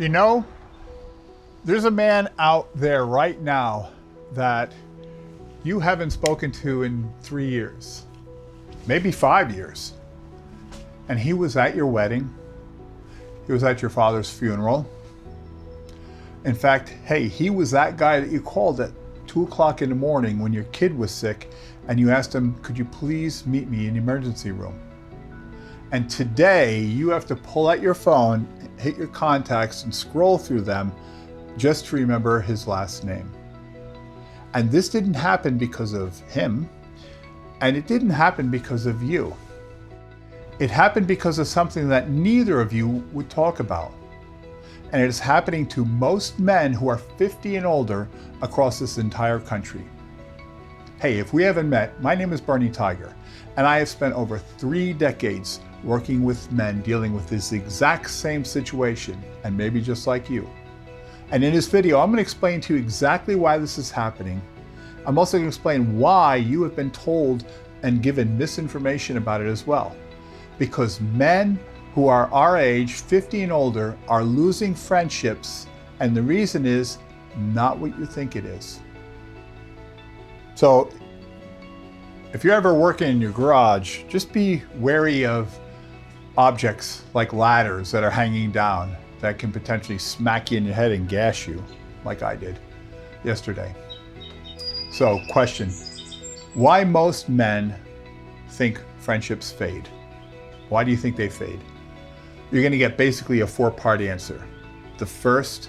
You know, there's a man out there right now that you haven't spoken to in 3 years, maybe 5 years. And he was at your wedding. He was at your father's funeral. In fact, hey, he was that guy that you called at 2 o'clock in the morning when your kid was sick and you asked him, could you please meet me in the emergency room? And today you have to pull out your phone, hit your contacts and scroll through them just to remember his last name. And this didn't happen because of him, and it didn't happen because of you. It happened because of something that neither of you would talk about. And it is happening to most men who are 50 and older across this entire country. Hey, if we haven't met, my name is Bernie Tiger, and I have spent over 3 decades working with men dealing with this exact same situation, and maybe just like you. And in this video, I'm going to explain to you exactly why this is happening. I'm also going to explain why you have been told and given misinformation about it as well. Because men who are our age, 50 and older, are losing friendships, and the reason is not what you think it is. So, if you're ever working in your garage, just be wary of objects like ladders that are hanging down that can potentially smack you in the head and gas you, like I did yesterday. So, question, why most men think friendships fade? Why do you think they fade? You're going to get basically a 4-part answer. The first,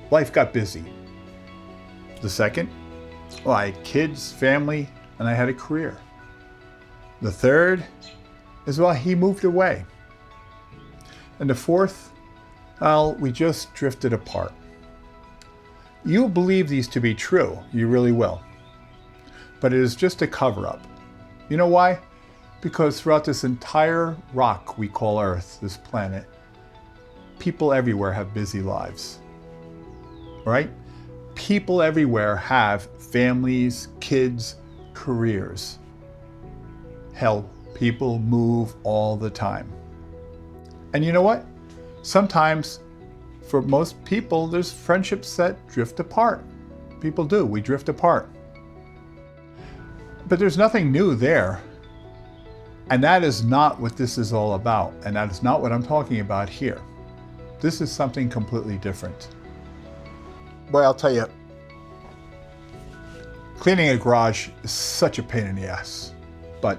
life got busy. The second, well, I had kids, family, and I had a career. The third is, well, he moved away. And the fourth, well, we just drifted apart. You'll believe these to be true, you really will. But it is just a cover-up. You know why? Because throughout this entire rock we call Earth, this planet, people everywhere have busy lives, right? People everywhere have families, kids, careers. Hell, people move all the time. And you know what? Sometimes, for most people, there's friendships that drift apart. People do, we drift apart. But there's nothing new there. And that is not what this is all about. And that is not what I'm talking about here. This is something completely different. Boy, I'll tell you, cleaning a garage is such a pain in the ass. But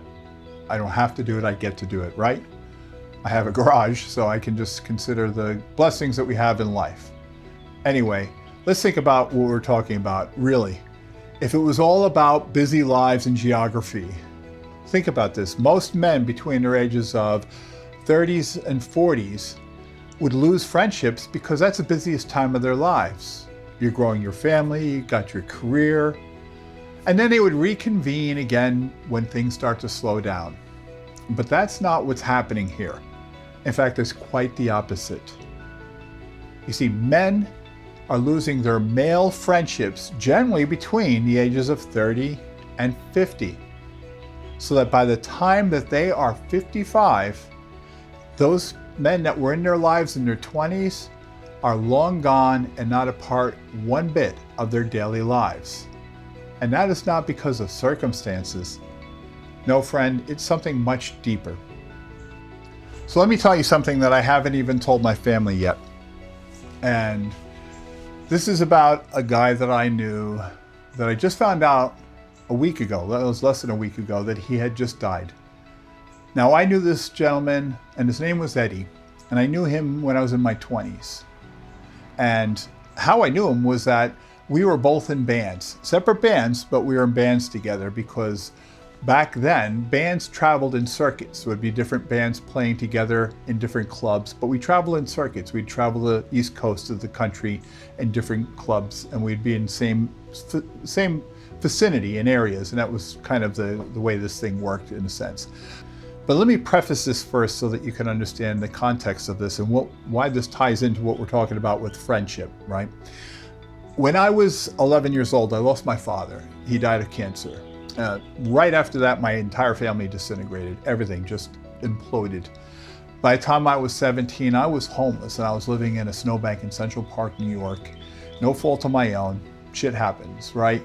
I don't have to do it, I get to do it, right? I have a garage, so I can just consider the blessings that we have in life. Anyway, let's think about what we're talking about, really. If it was all about busy lives and geography, think about this. Most men between their ages of 30s and 40s would lose friendships because that's the busiest time of their lives. You're growing your family, you got your career, and then they would reconvene again when things start to slow down. But that's not what's happening here. In fact, it's quite the opposite. You see, men are losing their male friendships generally between the ages of 30 and 50. So that by the time that they are 55, those men that were in their lives in their 20s are long gone and not a part one bit of their daily lives. And that is not because of circumstances. No, friend, it's something much deeper. So let me tell you something that I haven't even told my family yet. And this is about a guy that I knew that I just found out a week ago, that was less than a week ago, that he had just died. Now, I knew this gentleman, and his name was Eddie, and I knew him when I was in my 20s. And how I knew him was that we were both in bands, separate bands, but we were in bands together because back then, bands traveled in circuits. There would be different bands playing together in different clubs, but we traveled in circuits. We'd travel the East Coast of the country in different clubs, and we'd be in same vicinity in areas, and that was kind of the way this thing worked in a sense. But let me preface this first so that you can understand the context of this and why this ties into what we're talking about with friendship, right? When I was 11 years old, I lost my father. He died of cancer. Right after that, my entire family disintegrated. Everything just imploded. By the time I was 17, I was homeless and I was living in a snowbank in Central Park, New York. No fault of my own. Shit happens, right?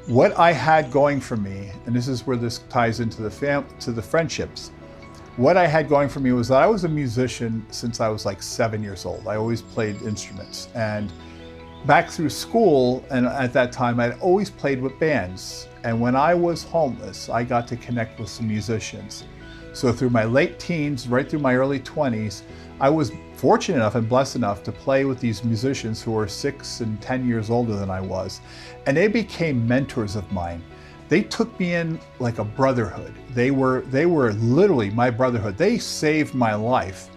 What I had going for me, and this is where this ties into the friendships. What I had going for me was that I was a musician since I was like 7 years old. I always played instruments, and back through school, and at that time, I'd always played with bands. And when I was homeless, I got to connect with some musicians. So through my late teens, right through my early 20s, I was fortunate enough and blessed enough to play with these musicians who were 6 and 10 years older than I was. And they became mentors of mine. They took me in like a brotherhood. They were literally my brotherhood. They saved my life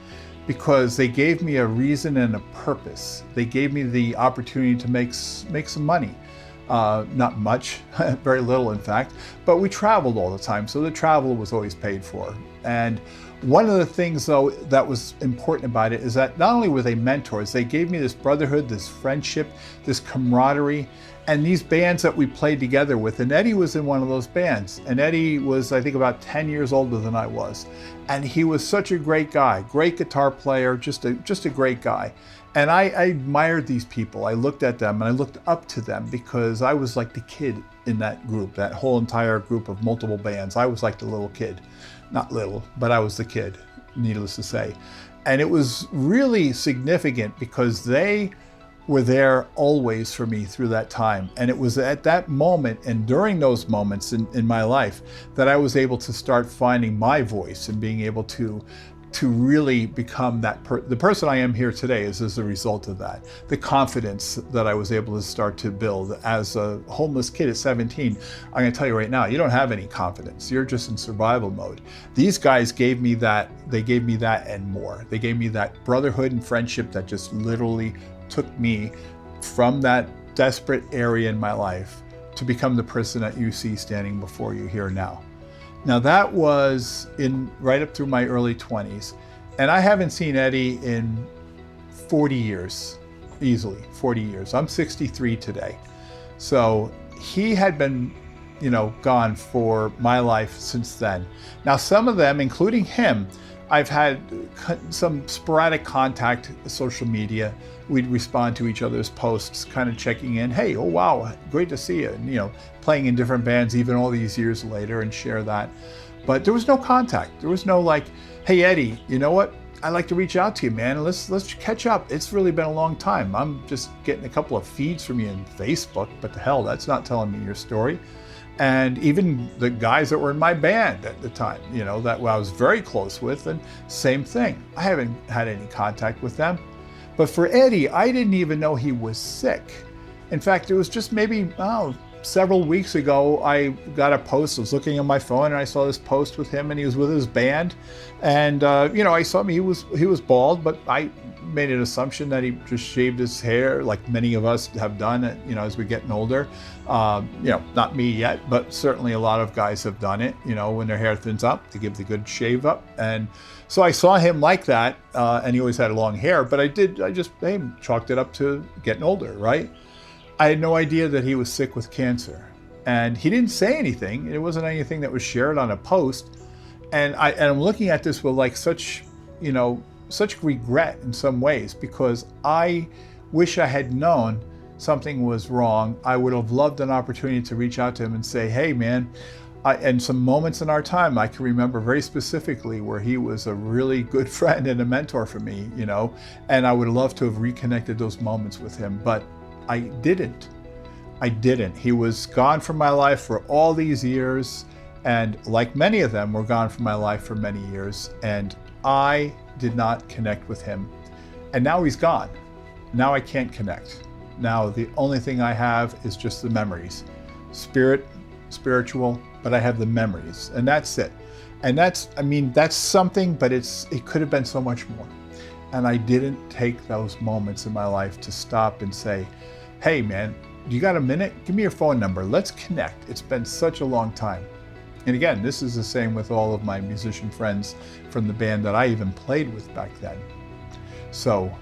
because they gave me a reason and a purpose. They gave me the opportunity to make some money. Not much, very little in fact, but we traveled all the time, so the travel was always paid for. And one of the things though that was important about it is that not only were they mentors, they gave me this brotherhood, this friendship, this camaraderie, and these bands that we played together with. And Eddie was in one of those bands, and Eddie was, I think, about 10 years older than I was. And he was such a great guy, great guitar player, just a great guy. And I admired these people. I looked at them and I looked up to them because I was like the kid in that group, that whole entire group of multiple bands. I was like the little kid. Not little, but I was the kid, needless to say. And it was really significant because they were there always for me through that time. And it was at that moment and during those moments in my life that I was able to start finding my voice and being able to really become the person I am here today is as a result of that. The confidence that I was able to start to build as a homeless kid at 17. I'm gonna tell you right now, you don't have any confidence. You're just in survival mode. These guys gave me that, they gave me that and more. They gave me that brotherhood and friendship that just literally took me from that desperate area in my life to become the person that you see standing before you here now. Now that was right up through my early 20s, and I haven't seen Eddie in 40 years, easily 40 years. I'm 63 today. So he had been, gone for my life since then. Now some of them, including him, I've had some sporadic contact, social media. We'd respond to each other's posts, kind of checking in. Hey, oh wow, great to see you. And, playing in different bands even all these years later and share that. But there was no contact. There was no like, hey Eddie, you know what? I'd like to reach out to you, man. Let's catch up. It's really been a long time. I'm just getting a couple of feeds from you in Facebook, but the hell, that's not telling me your story. And even the guys that were in my band at the time, that I was very close with, and same thing. I haven't had any contact with them. But for Eddie, I didn't even know he was sick. In fact, it was just maybe, several weeks ago, I got a post. I was looking on my phone and I saw this post with him, and he was with his band. And, I saw him, he was bald, but I made an assumption that he just shaved his hair like many of us have done, as we're getting older. Not me yet, but certainly a lot of guys have done it, when their hair thins up, to give the good shave up. And so I saw him like that, and he always had long hair, but I just chalked it up to getting older, right? I had no idea that he was sick with cancer, and he didn't say anything. It wasn't anything that was shared on a post. And I'm looking at this with like such regret in some ways, because I wish I had known something was wrong. I would have loved an opportunity to reach out to him and say, hey man, and some moments in our time, I can remember very specifically where he was a really good friend and a mentor for me, and I would love to have reconnected those moments with him, but I didn't. He was gone from my life for all these years, and like many of them were gone from my life for many years, and I did not connect with him. And now he's gone. Now I can't connect. Now the only thing I have is just the memories. Spiritual, but I have the memories, and that's it. And that's something, but it could have been so much more. And I didn't take those moments in my life to stop and say, hey man, you got a minute? Give me your phone number. Let's connect. It's been such a long time. And again, this is the same with all of my musician friends from the band that I even played with back then. So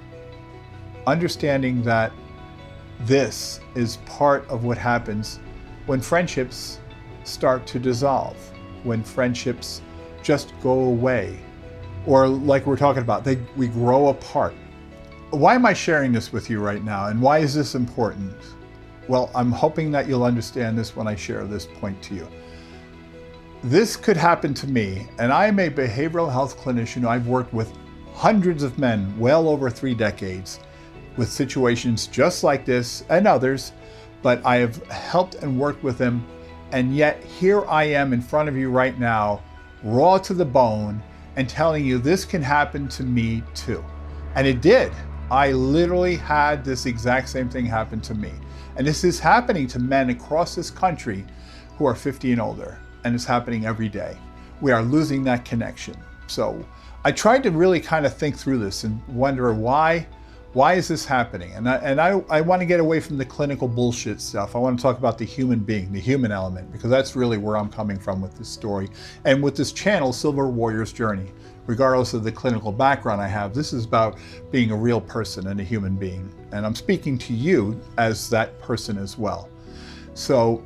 understanding that this is part of what happens when friendships start to dissolve, when friendships just go away. or like we're talking about, we grow apart. Why am I sharing this with you right now, and why is this important? Well, I'm hoping that you'll understand this when I share this point to you. This could happen to me, and I'm a behavioral health clinician. I've worked with hundreds of men well over 3 decades with situations just like this and others, but I have helped and worked with them, and yet here I am in front of you right now, raw to the bone, and telling you this can happen to me too. And it did. I literally had this exact same thing happen to me. And this is happening to men across this country who are 50 and older, and it's happening every day. We are losing that connection. So I tried to really kind of think through this and wonder why is this happening? And I want to get away from the clinical bullshit stuff. I want to talk about the human being, the human element, because that's really where I'm coming from with this story. And with this channel, Silver Warrior's Journey, regardless of the clinical background I have, this is about being a real person and a human being. And I'm speaking to you as that person as well. So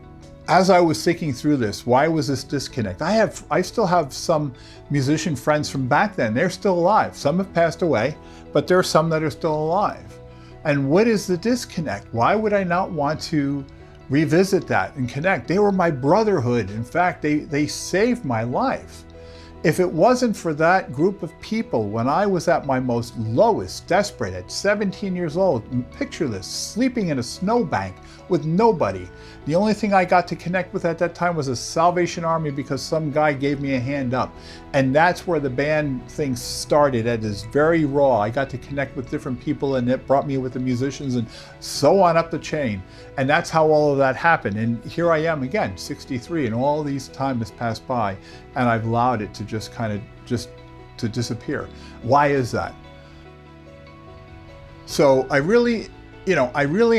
as I was thinking through this, why was this disconnect? I still have some musician friends from back then. They're still alive. Some have passed away, but there are some that are still alive. And what is the disconnect? Why would I not want to revisit that and connect? They were my brotherhood. In fact, they saved my life. If it wasn't for that group of people when I was at my most lowest, desperate, at 17 years old, picture this, sleeping in a snowbank with nobody. The only thing I got to connect with at that time was a Salvation Army because some guy gave me a hand up. And that's where the band thing started. It is very raw. I got to connect with different people, and it brought me with the musicians and so on up the chain. And that's how all of that happened. And here I am again, 63, and all these time has passed by, and I've allowed it to just kind of to disappear. Why is that? So I really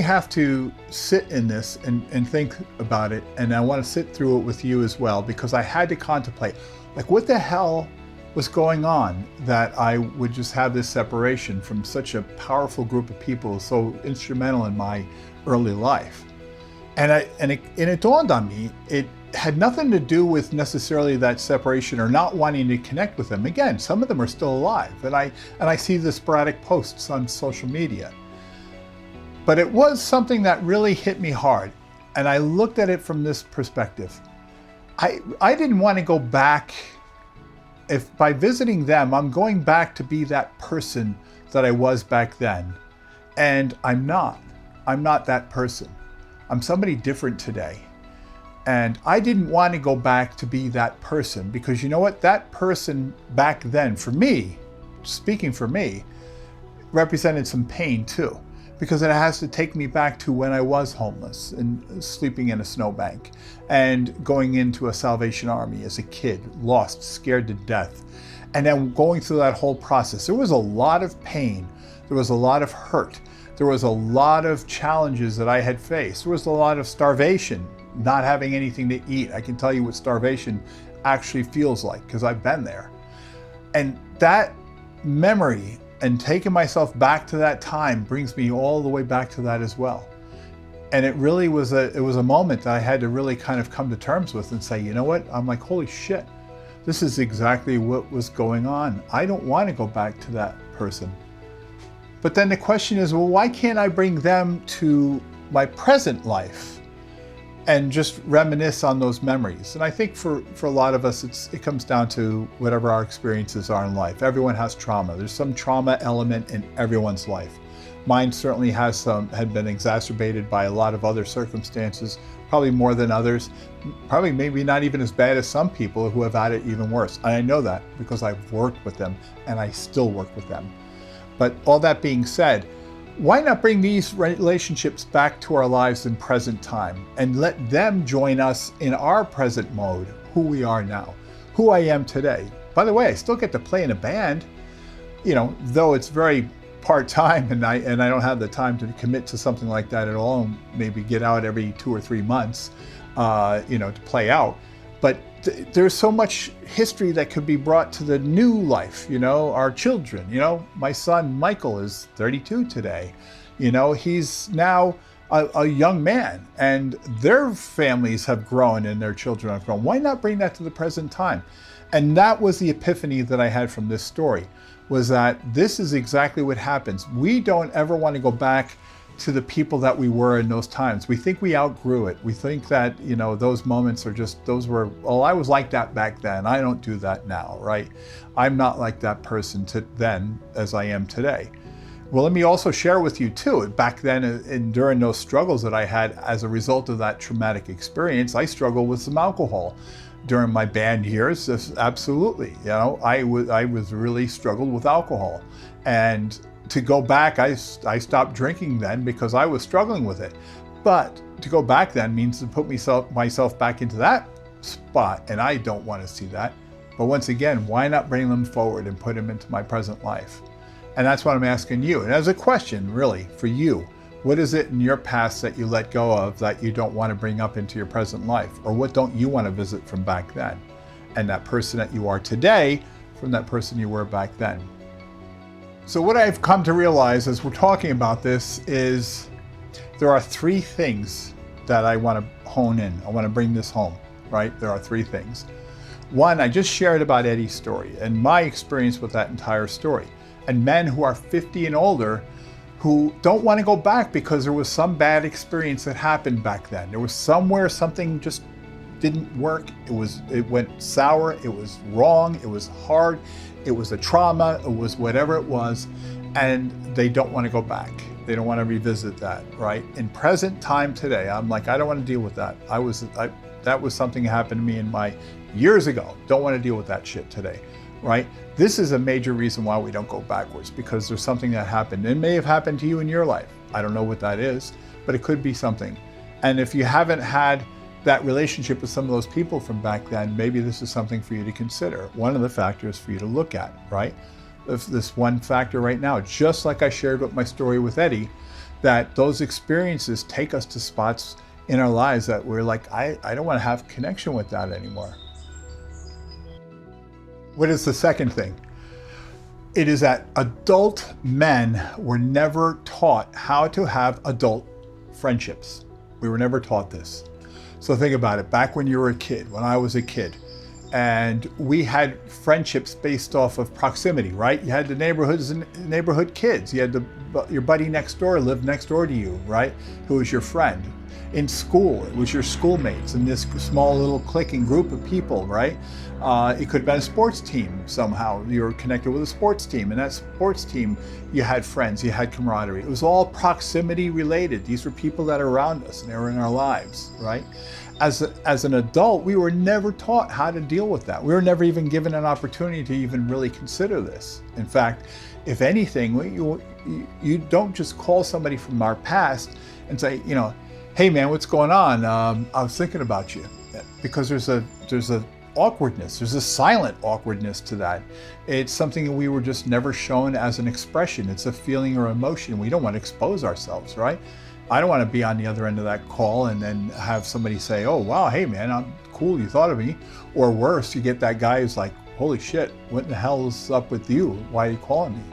have to sit in this and think about it, and I want to sit through it with you as well, because I had to contemplate, like, what the hell was going on that I would just have this separation from such a powerful group of people, so instrumental in my early life. And it dawned on me, it had nothing to do with necessarily that separation or not wanting to connect with them. Again, some of them are still alive, and I see the sporadic posts on social media. But it was something that really hit me hard, and I looked at it from this perspective. I didn't want to go back. If by visiting them, I'm going back to be that person that I was back then. And I'm not that person. I'm somebody different today. And I didn't want to go back to be that person, because you know what? That person back then, for me, speaking for me, represented some pain too, because it has to take me back to when I was homeless and sleeping in a snowbank and going into a Salvation Army as a kid, lost, scared to death. And then going through that whole process. There was a lot of pain. There was a lot of hurt. There was a lot of challenges that I had faced. There was a lot of starvation, not having anything to eat. I can tell you what starvation actually feels like, because I've been there. And that memory and taking myself back to that time brings me all the way back to that as well. And it really was a moment that I had to really kind of come to terms with and say, you know what? I'm like, holy shit, this is exactly what was going on. I don't want to go back to that person. But then the question is, well, why can't I bring them to my present life and just reminisce on those memories? And I think for a lot of us, it comes down to whatever our experiences are in life. Everyone has trauma. There's some trauma element in everyone's life. Mine certainly had been exacerbated by a lot of other circumstances, probably more than others, probably maybe not even as bad as some people who have had it even worse. And I know that because I've worked with them, and I still work with them. But all that being said, why not bring these relationships back to our lives in present time and let them join us in our present mode, who we are now, who I am today. By the way, I still get to play in a band, though it's very part-time, and I don't have the time to commit to something like that at all, and maybe get out every 2 or 3 months, to play out. But there's so much history that could be brought to the new life, our children. My son Michael is 32 today. He's now a young man, and their families have grown and their children have grown. Why not bring that to the present time? And that was the epiphany that I had from this story, was that this is exactly what happens. We don't ever want to go back to the people that we were in those times. We think we outgrew it. We think that, those moments are just, I was like that back then. I don't do that now, right? I'm not like that person then as I am today. Well, let me also share with you too, back then and during those struggles that I had as a result of that traumatic experience, I struggled with some alcohol. During my band years, absolutely, I was really struggled with alcohol. And to go back, I stopped drinking then because I was struggling with it. But to go back then means to put myself back into that spot, and I don't want to see that. But once again, why not bring them forward and put them into my present life? And that's what I'm asking you. And as a question, really, for you, what is it in your past that you let go of that you don't want to bring up into your present life? Or what don't you want to visit from back then? And that person that you are today from that person you were back then. So what I've come to realize as we're talking about this is there are three things that I want to hone in. I want to bring this home, right? There are three things. One, I just shared about Eddie's story and my experience with that entire story. And men who are 50 and older who don't want to go back because there was some bad experience that happened back then. There was somewhere something just didn't work. It went sour, it was wrong, it was hard, it was a trauma, it was whatever it was, and they don't want to go back. They don't want to revisit that, right? In present time today, I'm like, I don't want to deal with that. That was something that happened to me in my years ago. Don't want to deal with that shit today, right? This is a major reason why we don't go backwards, because there's something that happened. It may have happened to you in your life. I don't know what that is, but it could be something. And if you haven't had that relationship with some of those people from back then, maybe this is something for you to consider. One of the factors for you to look at, right? If this one factor right now, just like I shared with my story with Eddie, that those experiences take us to spots in our lives that we're like, I don't want to have connection with that anymore. What is the second thing? It is that adult men were never taught how to have adult friendships. We were never taught this. So think about it. Back when you were a kid, when I was a kid, and we had friendships based off of proximity, right? You had the neighborhoods and neighborhood kids. You had your buddy next door lived next door to you, right? Who was your friend. In school, it was your schoolmates in this small little cliquing group of people, right? It could have been a sports team somehow. You were connected with a sports team, and that sports team, you had friends, you had camaraderie. It was all proximity related. These were people that are around us and they were in our lives, right? As an adult, we were never taught how to deal with that. We were never even given an opportunity to even really consider this. In fact, if anything, you don't just call somebody from our past and say, hey man, what's going on? I was thinking about you. Because there's a awkwardness, there's a silent awkwardness to that. It's something that we were just never shown as an expression. It's a feeling or emotion. We don't want to expose ourselves, right? I don't want to be on the other end of that call and then have somebody say, oh wow, hey man, I'm cool, you thought of me. Or worse, you get that guy who's like, holy shit, what in the hell is up with you? Why are you calling me?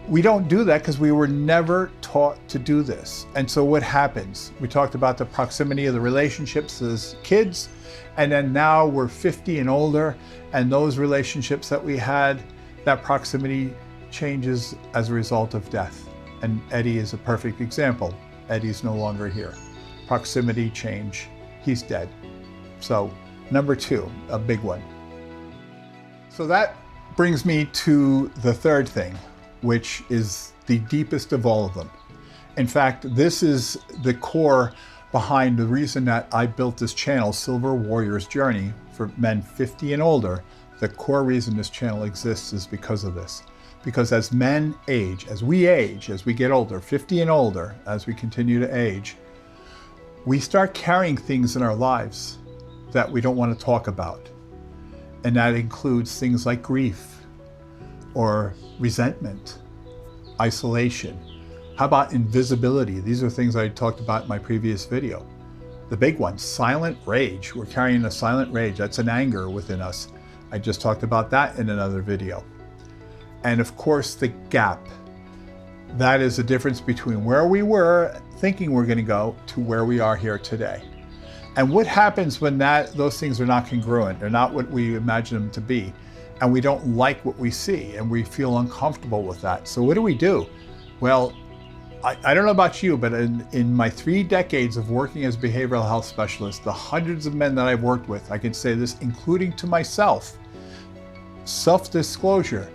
We don't do that because we were never taught to do this. And so what happens? We talked about the proximity of the relationships as kids, and then now we're 50 and older, and those relationships that we had, that proximity changes as a result of death. And Eddie is a perfect example. Eddie's no longer here. Proximity change, he's dead. So number two, a big one. So that brings me to the third thing, which is the deepest of all of them. In fact, this is the core behind the reason that I built this channel, Silver Warrior's Journey, for men 50 and older. The core reason this channel exists is because of this. Because as men age, as we get older, 50 and older, as we continue to age, we start carrying things in our lives that we don't want to talk about. And that includes things like grief, or resentment, isolation. How about invisibility? These are things I talked about in my previous video. The big one, silent rage. We're carrying a silent rage. That's an anger within us. I just talked about that in another video. And of course, the gap. That is the difference between where we were thinking we're going to go to where we are here today. And what happens when those things are not congruent? They're not what we imagine them to be. And we don't like what we see and we feel uncomfortable with that. So what do? Well, I don't know about you, but in my 3 decades of working as a behavioral health specialist, the hundreds of men that I've worked with, I can say this, including to myself, self-disclosure,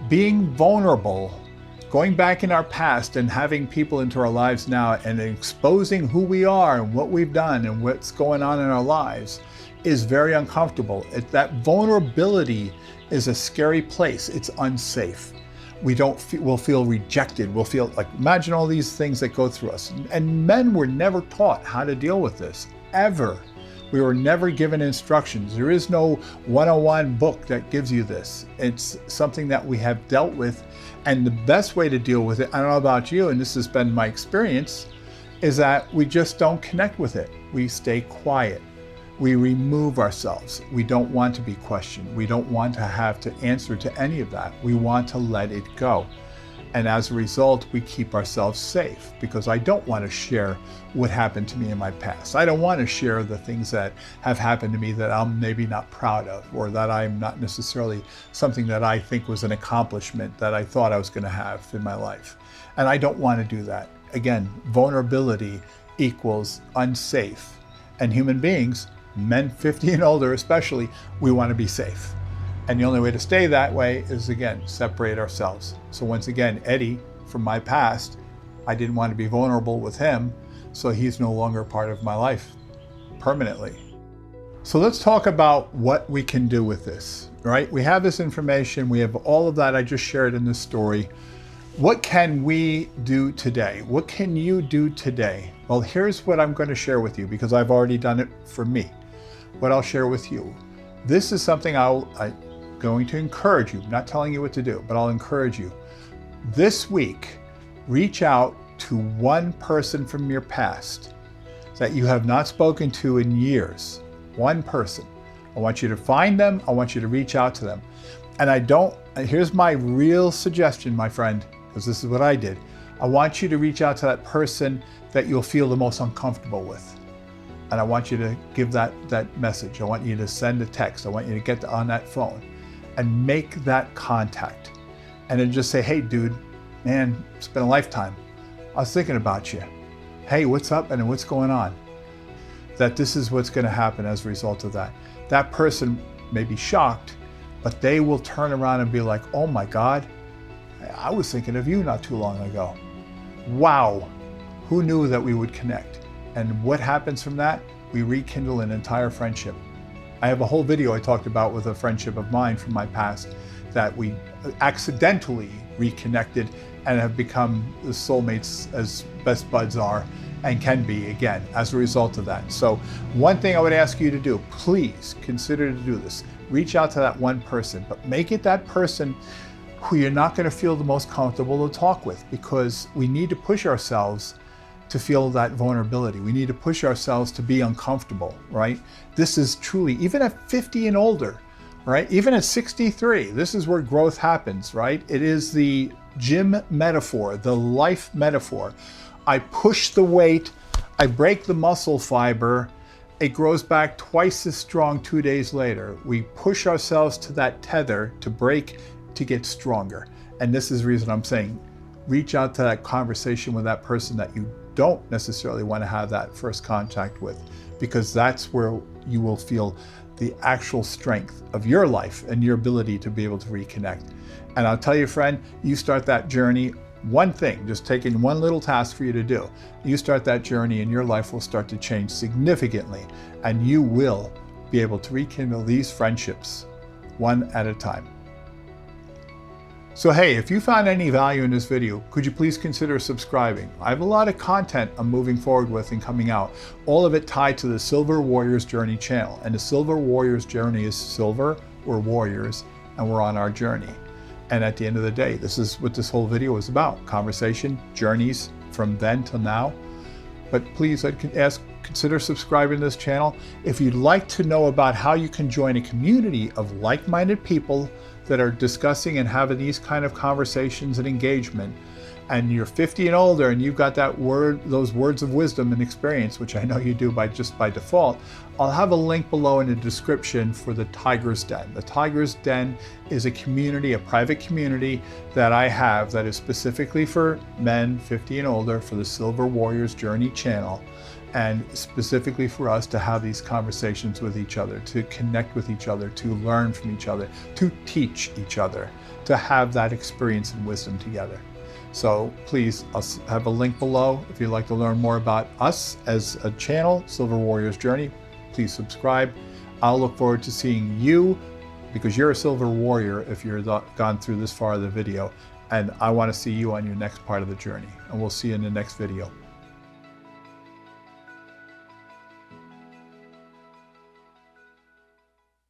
being vulnerable, going back in our past and having people into our lives now and exposing who we are and what we've done and what's going on in our lives is very uncomfortable. That vulnerability is a scary place. It's unsafe. We'll feel rejected. We'll feel like, imagine all these things that go through us. And men were never taught how to deal with this, ever. We were never given instructions. There is no 101 book that gives you this. It's something that we have dealt with. And the best way to deal with it, I don't know about you, and this has been my experience, is that we just don't connect with it. We stay quiet. We remove ourselves. We don't want to be questioned. We don't want to have to answer to any of that. We want to let it go. And as a result, we keep ourselves safe because I don't want to share what happened to me in my past. I don't want to share the things that have happened to me that I'm maybe not proud of, or that I'm not necessarily something that I think was an accomplishment that I thought I was going to have in my life. And I don't want to do that. Again, vulnerability equals unsafe. And human beings, men 50 and older especially, we want to be safe. And the only way to stay that way is, again, separate ourselves. So once again, Eddie, from my past, I didn't want to be vulnerable with him, so he's no longer part of my life permanently. So let's talk about what we can do with this, right? We have this information, we have all of that I just shared in this story. What can we do today? What can you do today? Well, here's what I'm going to share with you because I've already done it for me. What I'll share with you. This is something I'm going to encourage you, I'm not telling you what to do, but I'll encourage you. This week, reach out to one person from your past that you have not spoken to in years. One person. I want you to find them. I want you to reach out to them. And here's my real suggestion, my friend, because this is what I did. I want you to reach out to that person that you'll feel the most uncomfortable with. And I want you to give that message. I want you to send a text. I want you to get on that phone and make that contact. And then just say, hey, dude, man, it's been a lifetime. I was thinking about you. Hey, what's up and what's going on? That this is what's going to happen as a result of that. That person may be shocked, but they will turn around and be like, oh my God, I was thinking of you not too long ago. Wow, who knew that we would connect? And what happens from that? We rekindle an entire friendship. I have a whole video I talked about with a friendship of mine from my past that we accidentally reconnected and have become the soulmates as best buds are and can be again as a result of that. So one thing I would ask you to do, please consider to do this. Reach out to that one person, but make it that person who you're not going to feel the most comfortable to talk with, because we need to push ourselves to feel that vulnerability. We need to push ourselves to be uncomfortable, right? This is truly, even at 50 and older, right? Even at 63, this is where growth happens, right? It is the gym metaphor, the life metaphor. I push the weight, I break the muscle fiber, it grows back twice as strong 2 days later. We push ourselves to that tether to break, to get stronger. And this is the reason I'm saying, reach out to that conversation with that person that you don't necessarily want to have that first contact with, because that's where you will feel the actual strength of your life and your ability to be able to reconnect. And I'll tell you, friend, you start that journey, one thing, just taking one little task for you to do. You start that journey and your life will start to change significantly, and you will be able to rekindle these friendships one at a time. So hey, if you found any value in this video, could you please consider subscribing? I have a lot of content I'm moving forward with and coming out, all of it tied to the Silver Warriors Journey channel. And the Silver Warriors Journey is silver, we're warriors, and we're on our journey. And at the end of the day, this is what this whole video is about. Conversation, journeys from then till now. But please, I'd consider subscribing to this channel. If you'd like to know about how you can join a community of like-minded people that are discussing and having these kind of conversations and engagement, and you're 50 and older and you've got those words of wisdom and experience, which I know you do by default, I'll have a link below in the description for the Tiger's Den. The Tiger's Den is a community, a private community that I have that is specifically for men 50 and older, for the Silver Warriors Journey channel, and specifically for us to have these conversations with each other, to connect with each other, to learn from each other, to teach each other, to have that experience and wisdom together. So please, I'll have a link below. If you'd like to learn more about us as a channel, Silver Warriors Journey, please subscribe. I'll look forward to seeing you, because you're a Silver Warrior if you're gone through this far of the video, and I want to see you on your next part of the journey. And we'll see you in the next video.